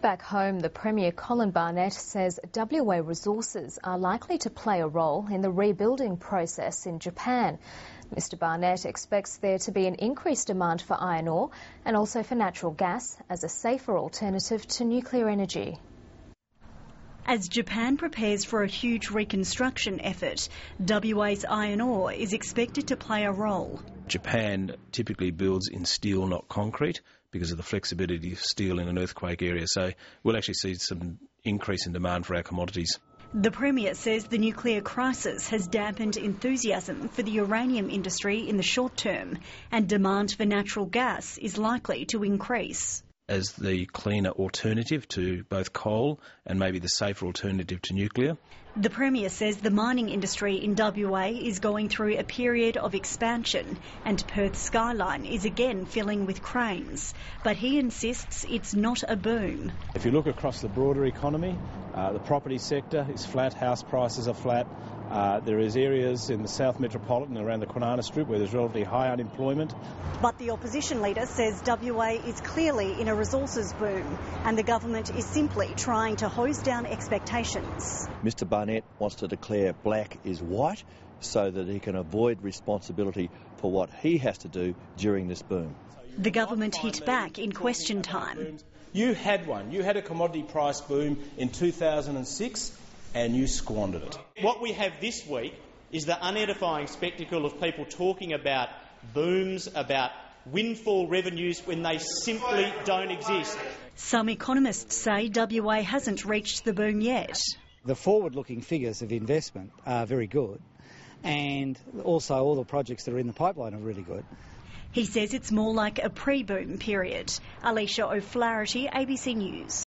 Back home, the Premier Colin Barnett says WA resources are likely to play a role in the rebuilding process in Japan. Mr Barnett expects there to be an increased demand for iron ore and also for natural gas as a safer alternative to nuclear energy. As Japan prepares for a huge reconstruction effort, WA's iron ore is expected to play a role. Japan typically builds in steel, not concrete, because of the flexibility of steel in an earthquake area. So we'll actually see some increase in demand for our commodities. The Premier says the nuclear crisis has dampened enthusiasm for the uranium industry in the short term, and demand for natural gas is likely to increase. As the cleaner alternative to both coal and maybe the safer alternative to nuclear. The Premier says the mining industry in WA is going through a period of expansion and Perth's skyline is again filling with cranes. But he insists it's not a boom. If you look across the broader economy, the property sector is flat, house prices are flat. There is areas in the South Metropolitan around the Kwinana Strip where there's relatively high unemployment. But the opposition leader says WA is clearly in a resources boom and the government is simply trying to hose down expectations. Mr Barnett wants to declare black is white so that he can avoid responsibility for what he has to do during this boom. The government hit back in question time. You had one. You had a commodity price boom in 2006 and you squandered it. What we have this week is the unedifying spectacle of people talking about booms, about windfall revenues when they simply don't exist. Some economists say WA hasn't reached the boom yet. The forward-looking figures of investment are very good, and also all the projects that are in the pipeline are really good. He says it's more like a pre-boom period. Alicia O'Flaherty, ABC News.